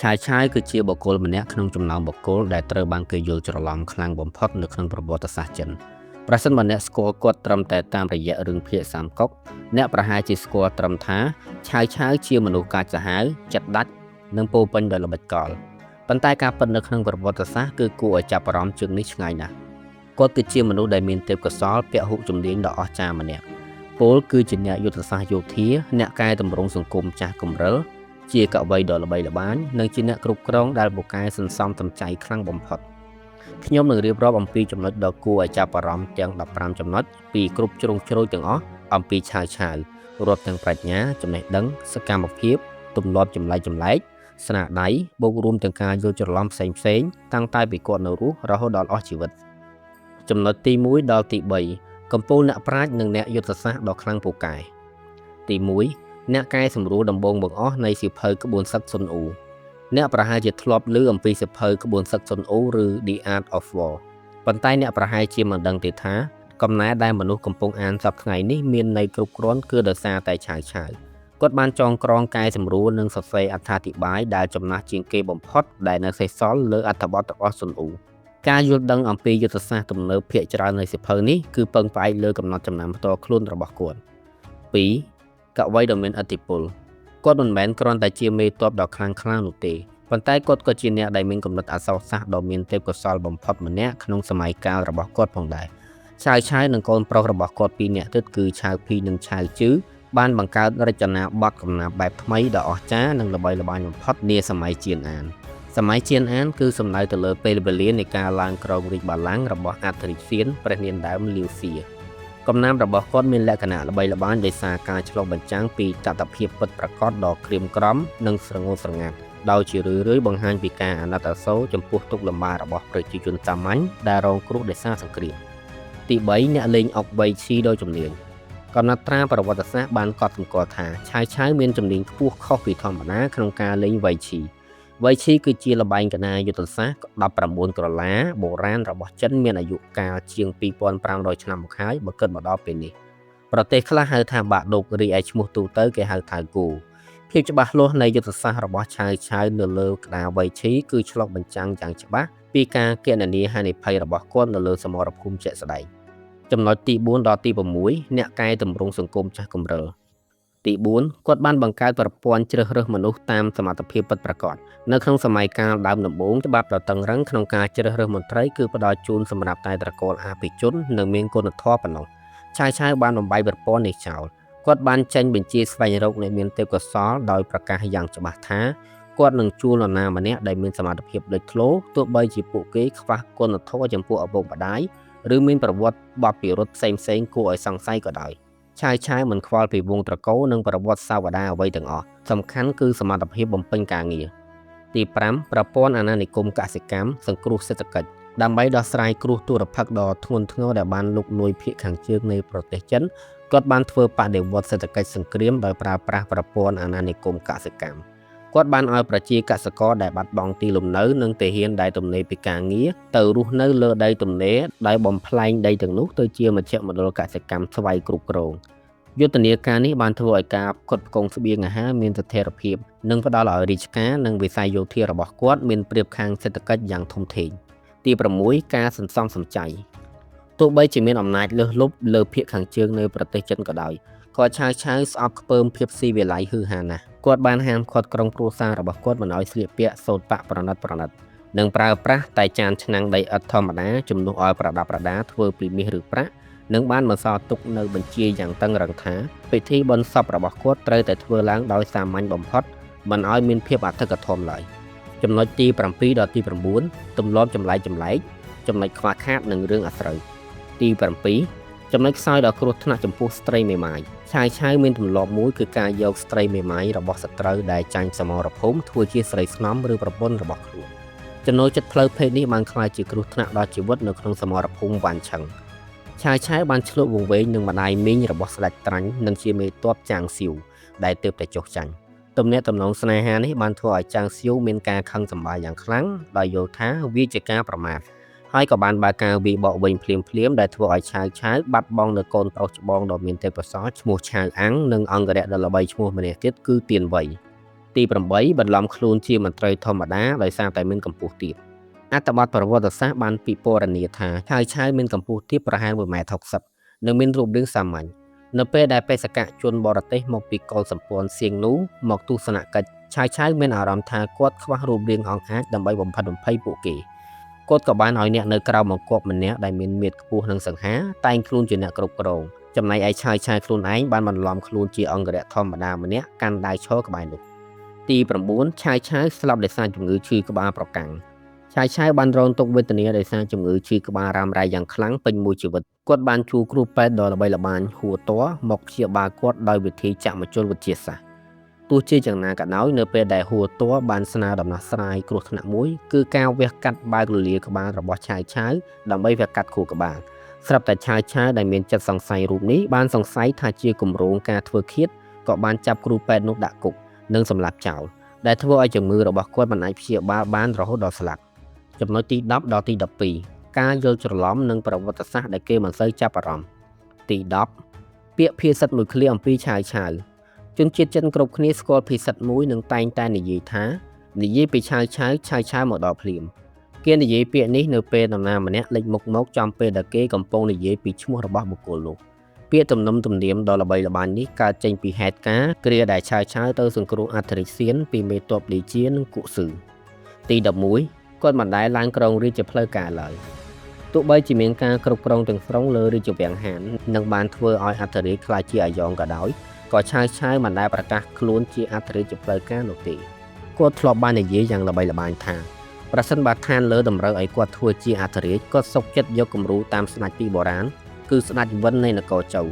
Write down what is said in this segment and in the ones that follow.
ឆាយឆាយគឺជាបុគ្គលម្នាក់ក្នុងចំណោមបុគ្គលដែលត្រូវបានគេយល់ច្រឡំខ្លាំងបំផុតនៅក្នុងប្រវត្តិសាស្ត្រចិនប្រសិនបើអ្នកស្គាល់គាត់ត្រឹមតែតាមរយៈរឿងភាគសាមកុកអ្នកប្រហែលជាស្គាល់ត្រឹមថាឆាយឆាយជាមនុស្សកាចសាហាវចិត្តដាច់និងពោពេញដោយល្បិចកលប៉ុន្តែការពិតនៅក្នុងប្រវត្តិសាស្ត្រគឺគួរឲ្យចាប់អារម្មណ៍ជាងនេះឆ្ងាយណាស់គាត់គឺជាមនុស្សដែលមានទេពកោសល្យពហុជំនាញដ៏អស្ចារ្យម្នាក់ពលគឺជាអ្នកយុទ្ធសាស្ត្រយោធាអ្នកកែតម្រង់សង្គមចាស់គំរិលជាកវីដ៏ល្បីល្បាញនិងជាអ្នកគ្រប់គ្រងដែលពូកែសន្សំសំចៃខ្លាំងបំផុតខ្ញុំនឹងរៀបរាប់អំពីចំណុចដ៏គួរឲ្យចាប់អារម្មណ៍ទាំង15ចំណុចពីគ្រប់ជ្រុងជ្រោយទាំងអស់អំពីឆាវឆាវរាប់ទាំងប្រាជ្ញាចំណេះដឹងសកម្មភាពទម្លាប់ចម្លែកស្នាដៃបូករួមទាំងការយល់ច្រឡំផ្សេងតាំងតែពីគាត់នៅរស់រហូតដល់អស់ជីវិតចំណុចទី1ដល់ទី3កំពូលអ្នកប្រាជ្ញនិងអ្នកយុទ្ធសាស្ត្រដ៏ខ្លាំងពូកែទី1អ្នកកែសម្រួលដំបូងបង្អស់នៃសៀវភៅក្បួនសឹកស៊ុនអ៊ូអ្នកប្រហែលជាធ្លាប់ឮអំពីសៀវភៅក្បួនសឹកស៊ុនអ៊ូឬ The Art of War ប៉ុន្តែអ្នកប្រហែលជាមិនដឹងទេថាកំណែដែលមនុស្សកំពុងអានសប្តាហ៍នេះមានន័យគ្រប់គ្រាន់គឺដោយសារតែឆាវគាត់បានចងក្រងកែសម្រួលនិងសរសេរអត្ថាធិប្បាយដែលចំណាស់ជាងគេបំផុតដែលនៅសេសសល់លើអត្ថបទរបស់ស៊ុនអ៊ូការយល់ដឹងអំពីយុទ្ធសាស្ត្រទំនើបភាគច្រើននៃសៀវភៅនេះគឺពឹងផ្អែកលើកំណត់ចំណាំផ្ទាល់ខ្លួនរបស់គាត់ 2. កវីដ៏មានឥទ្ធិពលគាត់មិនមែនគ្រាន់តែជាមេទ័ពដ៏ខ្លាំងក្លានោះទេប៉ុន្តែគាត់ក៏ជាអ្នកដែលមានគំនិតអក្សរសាស្ត្រដ៏មានទេពកោសល្យបំផុតម្នាក់ក្នុងសម័យកាលរបស់គាត់ផងដែរឆាវឆាវនិងកូនប្រុសរបស់គាត់ពីរនាក់ទៀតគឺឆាវភីនិងឆាវជឺបានបង្កើតរចនាបថកំណាព្យបែបថ្មីដ៏អស្ចារ្យនិងល្បីល្បាញបំផុតនាសម័យជៀនអានសម័យជៀនអានគឺសំដៅទៅលើពេលវេលានៃការឡើងគ្រងរាជបល្ល័ង្ករបស់អធិរាជសៀនព្រះនាមដើមលាវសៀកំណាព្យរបស់គាត់មានលក្ខណៈល្បីល្បាញដោយសារការឆ្លុះបញ្ចាំងពីតថភាពពិតប្រាកដដ៏ក្រៀមក្រំនិងស្រងូតស្រងាត់ដោយជារឿយៗបង្ហាញពីការអាណិតអាសូរចំពោះទុក្ខលំបាករបស់ប្រជាជនសាមញ្ញដែលរងគ្រោះដោយសារសង្គ្រាមទី3អ្នកលេងអុកវៃឈីដ៏ជំនាញកំណត់ត្រាប្រវត្តិសាស្ត្របានកត់សម្គាល់ថាឆាវមានជំនាញខ្ពស់ខុសពីធម្មតាក្នុងការលេងវៃឈីគឺជាល្បែងកណាយុទ្ធសាស្ត្រ19ក្រឡាបុរាណរបស់ចិនមានអាយុកាលជាង2500ឆ្នាំមកហើយបើគិតមកដល់ពេលនេះប្រទេសខ្លះហៅថាបាក់ឌុករីឯឈ្មោះទូទៅគេហៅថាគូភាពច្បាស់លាស់នៃយុទ្ធសាស្ត្ររបស់ឆាវនៅលើក្តារវៃឈីគឺឆ្លុះបញ្ចាំងយ៉ាងច្បាស់ពីការគណនាហានិភ័យរបស់គាត់នៅលើសមរភូមិជាក់ស្ដែងចំណុចទី4ដល់ទី6អ្នកកែតម្រង់សង្គមចាស់គំរិលទី4គាត់បានបង្កើតប្រព័ន្ធជ្រើសរើសមនុស្សតាមសមត្ថភាពពិតប្រាកដនៅក្នុងសម័យកាលដើមដំបូងច្បាប់ដ៏តឹងរ៉ឹងក្នុងការជ្រើសរើសមន្ត្រីគឺផ្ដល់ជូនសម្រាប់តែត្រកូលអាភិជននិងមានគុណធម៌ប៉ុណ្ណោះឆាវបានបំបីប្រព័ន្ធនេះចោលគាត់បានចេញបញ្ជាស្វែងរកអ្នកមានទេពកោសល្យដោយប្រកាសយ៉ាងច្បាស់ថាគាត់នឹងជួលនរណាម្នាក់ដែលមានសមត្ថភាពលេចធ្លោទោះបីជាពួកគេខ្វះគុណធម៌ចំពោះឪពុកម្ដាយឬមានប្រវត្តិបទពិរុទ្ធផ្សេងគួរឲ្យសង្ស័យក៏ដោយឆាវមិនខ្វល់ពីវងត្រកូលនិងប្រវត្តិសាវតាអ្វីទាំងអស់សំខាន់គឺសមត្ថភាពបំពេញការងារទី5ប្រព័ន្ធអាណានិគមកសិកម្មសង្គ្រោះសេដ្ឋកិច្ចដើម្បីដោះស្រាយគ្រោះទុរភិក្សដ៏ធ្ងន់ធ្ងរដែលបានលុកលុយភាគខាងជើងនៃប្រទេសចិនគាត់បានធ្វើបដិវត្តសេដ្ឋកិច្ចសង្គ្រាមដោយប្រើប្រាស់ប្រព័ន្ធអាណានិគមកសិកម្មគាត់បានឲ្យប្រជាកសិករដែលបាត់បង់ទីលំនៅនិងទាហានដែលទំនេរពីការងារទៅរស់នៅលើដីទំនេរដោយបំផ្លែងដីទាំងនោះទៅជាមជ្ឈមណ្ឌលកសិកម្មស្វ័យគ្រប់គ្រងយុទ្ធនាការនេះបានធ្វើឲ្យការផ្គត់ផ្គង់ស្បៀងអាហារមានស្ថិរភាពនិងផ្ដល់ឲ្យរាជការនិងវិស័យយោធារបស់គាត់មានប្រៀបខាងសេដ្ឋកិច្ចយ៉ាងធំធេងទី6ការសន្សំសំចៃទោះបីជាមានអំណាចលើសលប់លើភាគខាងជើងនៃប្រទេសចិនក៏ដោយក៏ឆាវស្អប់ខ្ពើមភាពស៊ីវិល័យហឺហាណាស់គាត់បានហាមឃាត់ក្រុមគ្រួសាររបស់គាត់មិនឲ្យស្លៀកពាក់សូត្រប៉ាក់ប្រណិតនិងប្រើប្រាស់តែចានឆ្នាំងដីឥដ្ឋធម្មតាជំនួសឲ្យប្រដាប់ប្រដាធ្វើពីមាសឬប្រាក់និងបានបន្សល់ទុកនៅបញ្ជាយ៉ាងតឹងរ៉ឹងថាពិធីបុណ្យសពរបស់គាត់ត្រូវតែធ្វើឡើងដោយសាមញ្ញបំផុតមិនឲ្យមានភាពអធិកធមឡើយចំណុចទី7ដល់ទី9ទម្លាប់ចម្លែកចំណុចខ្វះខាតនិងរឿងអាស្រូវទី7ចំណុចខ្សោយដ៏គ្រោះថ្នាក់ចំពោះស្ត្រីមេម៉ាយឆាវមានទម្លាប់មួយគឺការយកស្ត្រីមេម៉ាយរបស់សត្រូវដែលចាញ់សមរភូមិធ្វើជាស្រីស្នំឬប្រពន្ធរបស់ខ្លួនចំណូលចិត្តផ្លូវភេទនេះបានក្លាយជាគ្រោះថ្នាក់ដល់ជីវិតនៅក្នុងសមរភូមិវ៉ាន់ឆឹងឆាវបានឆ្លុះវង្វេងនឹងម្ដាយមីងរបស់ស្ដេចត្រាញ់និងជាមេទ័ពចាងស៊ីវដែលទើបតែចុះចាញ់ទំនាក់ទំនងស្នេហានេះបានធ្វើឲ្យចាងស៊ីវមានការខឹងសម្បារយ៉ាងខ្លាំងដោយយល់ថាវាជាការប្រមាថហើយក៏បានបើកការវាយបកវិញភ្លាមដែលធ្វើឲ្យឆាវបាត់បង់នូវកូនប្រុសច្បងដ៏មានទេពកោសល្យឈ្មោះឆាវអាំងនិងអង្គរៈដ៏ល្បីឈ្មោះម្នាក់ទៀតគឺទៀនវៃ ទី8បន្លំខ្លួនជាមន្ត្រីធម្មតាដោយសារតែមានកម្ពស់ទាបអត្ថបទប្រវត្តិសាស្ត្របានពិពណ៌នាថាឆាវមានកម្ពស់ទាបប្រហែល 1.60 ម៉ែត្រ និងមានរូបរាងសាមញ្ញនៅពេលដែលបេសកជនបរទេសមកពីកុលសម្ព័ន្ធសៀងនូមកទស្សនកិច្ចឆាវមានអារម្មណ៍ថាគាត់ខ្វះរូបរាងអង្អាចដើម្បីបំផិតបំភ័យពួកគេគាត់ក៏បានឲ្យអ្នកនៅក្រៅមកគប់ម្នាក់ដែលមានមាឌខ្ពស់និងសង្ហាតែងខ្លួនជាអ្នកគ្រប់គ្រងចំណែកឯឆាវខ្លួនឯងបានបន្លំខ្លួនជាអង្គរៈធម្មតាម្នាក់កាន់ដៃឈរក្បែរនោះទី9ឆាវស្លាប់ដោយសារជំងឺឈឺក្បាលប្រកាំងឆាវបានរងទុក្ខវេទនាដោយសារជំងឺឈឺក្បាលរ៉ាំរ៉ៃយ៉ាងខ្លាំងពេញមួយជីវិតគាត់បានជួគ្រូពេទ្យដ៏ល្បីល្បាញហួរតមកព្យាបាលគាត់ដោយវិធីចក្រមជលវិទ្យាសាស្ត្រទោះជាយ៉ាងណាក៏ដោយនៅពេលដែលហួរតបានស្នើដំណោះស្រាយគ្រោះថ្នាក់មួយគឺការវះកាត់បើកលលាក្បាលរបស់ឆាវដើម្បីវះកាត់ខួរក្បាលស្រាប់តែឆាវដែលមានចិត្តសង្ស័យរូបនេះបានសង្ស័យថាជាគម្រោងការធ្វើឃាតក៏បានចាប់គ្រូពេទ្យនោះដាក់គុកនិងសម្លាប់ចោលដែលធ្វើឲ្យជំងឺរបស់គាត់មិនអាចព្យាបាលបានរហូតដល់ស្លាប់ចំណុចទី10ដល់ទី12ការយល់ច្រឡំនិងប្រវត្តិសាស្ត្រដែលគេមិនសូវចាប់អារម្មណ៍ទី10ពាក្យភាសិតមួយឃ្លាអំពីឆាវជនជាតិចិនគ្រប់គ្នាស្គាល់ភាសិតមួយនិងតែងតែនិយាយថានិយាយពីឆាវមកដល់ភ្លាមគេនិយាយពាក្យនេះនៅពេលនរណាម្នាក់លេចមុខមកចំពេលដែលគេកំពុងនិយាយពីឈ្មោះរបស់បុគ្គលនោះពាក្យទំនៀមដ៏ល្បីល្បាញនេះកើតចេញពីហេតុការណ៍គ្រាដែលឆាវទៅសង្គ្រោះអធិរាជសៀនពីមេទ័ពលីជានិងគុស៊ឺទី11គាត់មិនដែលឡើងក្រងរាជជាផ្លូវការឡើយទោះបីជាមានការគ្រប់គ្រងទាំងស្រុងលើរាជវាំងហាននិងបានធ្វើឲ្យអធិរាជក្លាយជាអាយ៉ងក៏ដោយក៏ឆាវមិនដែលប្រកាសខ្លួនជាអធិរាជជាផ្លូវការនោះទេគាត់ធ្លាប់បាននិយាយយ៉ាងល្បីល្បាញថាប្រសិនបើឋានលើតម្រូវឲ្យគាត់ធ្វើជាអធិរាជគាត់សុខចិត្តយកគំរូតាមស្ដេចពីបុរាណគឺស្ដេចវិននៃនគរជ័យ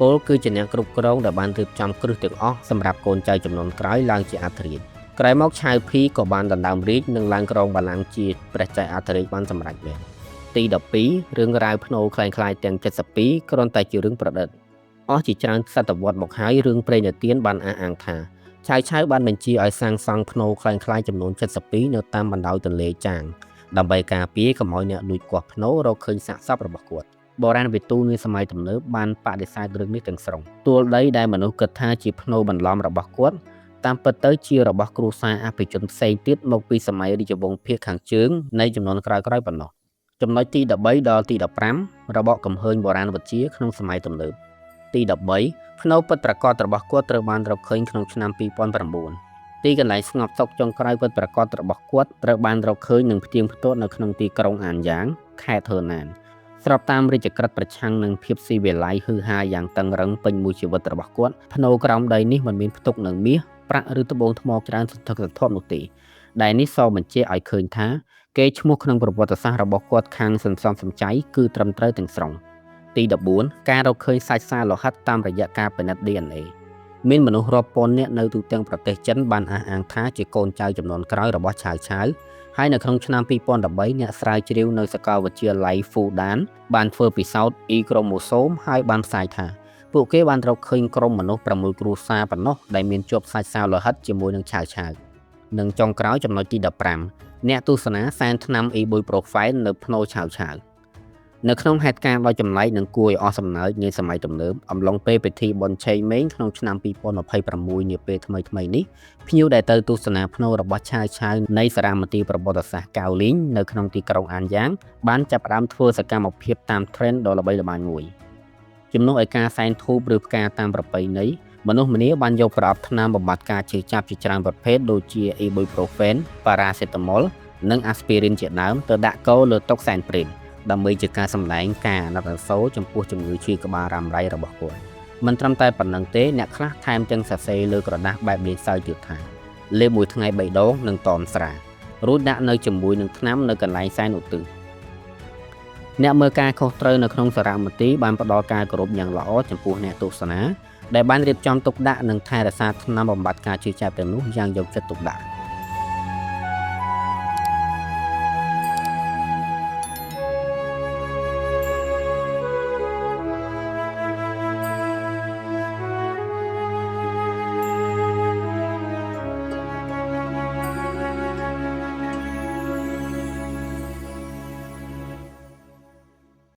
ពលគឺជាអ្នកគ្រប់គ្រងដែលបានរៀបចំគ្រឹះទាំងអស់សម្រាប់កូនចៅចំនួនក្រោយឡើងជាអធិរាជក្រោយមកឆាវភីក៏បានដណ្ដើមរាជនិងឡើងក្រងបល្ល័ង្កជាព្រះចៅអធិរាជបានសម្រេចវិញទី12រឿងរ៉ាវភ្នូរคล้ายៗទាំង72គ្រាន់តែជារឿងប្រឌិតអស់ជាច្រើនសតវត្សមកហើយរឿងព្រេងនិទានបានអះអាងថាឆាវបានបញ្ជាឲ្យសាងសង់ភ្នូរคล้ายៗចំនួន72នៅតាមបណ្ដោយទន្លេចាងដើម្បីការពារកុំឲ្យអ្នកលួចគាស់ភ្នូររកឃើញសាកសពរបស់គាត់បុរាណវិទូនាសម័យទំនើបបានបដិសេធរឿងនេះទាំងស្រុងទួលដីដែលមនុស្សគិតថាជាភ្នូរបន្លំរបស់គាត់តាមពិតទៅជារបស់គ្រួសារអភិជនផ្សេងទៀតមកពីសម័យរាជវង្សភាគខាងជើងនៃចំនួនក្រោយៗប៉ុណ្ណោះចំណុចទី13ដល់ទី15របបកំហើញបុរាណវិទ្យាក្នុងសម័យទំនើបទី13ភ្នូរពិតប្រាកដរបស់គាត់ត្រូវបានរកឃើញក្នុងឆ្នាំ2009ទីកន្លែងស្ងប់សុខចុងក្រោយពិតប្រាកដរបស់គាត់ត្រូវបានរកឃើញនឹងផ្ទៀងផ្ទាត់នៅក្នុងទីក្រុងអានយ៉ាងខេត្តហឺណានស្របតាមរាជក្រឹត្យប្រឆាំងនឹងភាពស៊ីវិល័យហឺហាយ៉ាងតឹងរឹងពេញមួយជីវិតរបស់គាត់ភ្នូរក្រោមដីនេះមិនមានផ្ទុកនឹងមាសប្រាក់ឬត្បូងថ្មច្រើនសន្ធឹកសន្ធាប់នោះទេដែលនេះសបញ្ជាក់ឲ្យឃើញថាគេឈ្មោះក្នុងប្រវត្តិសាស្ត្ររបស់គាត់ខាងសន្សំសំចៃគឺត្រឹមត្រូវទាំងស្រុងទី14ការរកឃើញសាច់សារលោហិតតាមរយៈការពិនិត្យ DNA មានមនុស្សរាប់ពាន់នាក់នៅទូទាំងប្រទេសចិនបានអះអាងថាជាកូនចៅចំនួនក្រោយរបស់ឆាវហើយនៅក្នុងឆ្នាំ2013អ្នកស្រាវជ្រាវនៅសាកលវិទ្យាល័យ Fudan បានធ្វើពិសោធន៍ E ក្រូម៉ូសូមហើយបានផ្សាយថាពួកគេបានរកឃើញក្រុមមនុស្ស6គ្រួសារប៉ុណ្ណោះដែលមានជាប់សាច់សារលោហិតជាមួយនឹងឆាវនិងចុងក្រោយចំណុចទី15អ្នកទស្សនាសែនថ្នាំ Ibuprofen នៅភ្នូរឆាវនៅក្នុងហេតុការណ៍ដ៏ចម្លែកនិងគួរឲ្យអស់សំណើចនាសម័យទំនើបអំឡុងពេលពិធីបុណ្យឆេងម៉េងក្នុងឆ្នាំ2026នាពេលថ្មីនេះភ្ញៀវដែលទៅទស្សនាភ្នូររបស់ឆាវនៃសារមន្ទីរប្រវត្តិសាស្ត្រកៅលីងនៅក្នុងទីក្រុងអានយ៉ាងបានចាប់ផ្ដើមធ្វើសកម្មភាពតាម trend ដ៏ល្បីល្បាញមួយជំនួសឲ្យការសែនធូបឬផ្កាតាមប្រពៃណីមនុស្សម្នាបានយកប្រអប់ថ្នាំបំបាត់ការឈឺចាប់ជាច្រើនប្រភេទដូចជា Ibuprofen, Paracetamol និង Aspirin ជាដើមទៅដាក់កូរលើតុសែនព្រេនដើម្បីជាការសម្ដែងការអាណិតអាសូរចំពោះជំងឺឈឺក្បាលរ៉ាំរ៉ៃរបស់គាត់មិនត្រឹមតែប៉ុណ្្នឹងទេអ្នកខ្លះថែមទាំងសរសេរលើក្រដាសបែបលេខសើចទៀតថាលេបមួយថ្ងៃ3ដងនិងតមស្រារួចដាក់នៅជាមួយនឹងថ្នាំនៅកន្លែងសែនឧទ្ទិសអ្នកមើលការខុសត្រូវនៅក្នុងសារមន្ទីរបានផ្ដល់ការគោរពយ៉ាងល្អចំពោះអ្នកទស្សនាដែលបានរៀបចំទុកដាក់និងថែរក្សាថ្នាំបំបត្តិការឈឺចាប់ទាំងនោះយ៉ាងយកចិត្តទុកដាក់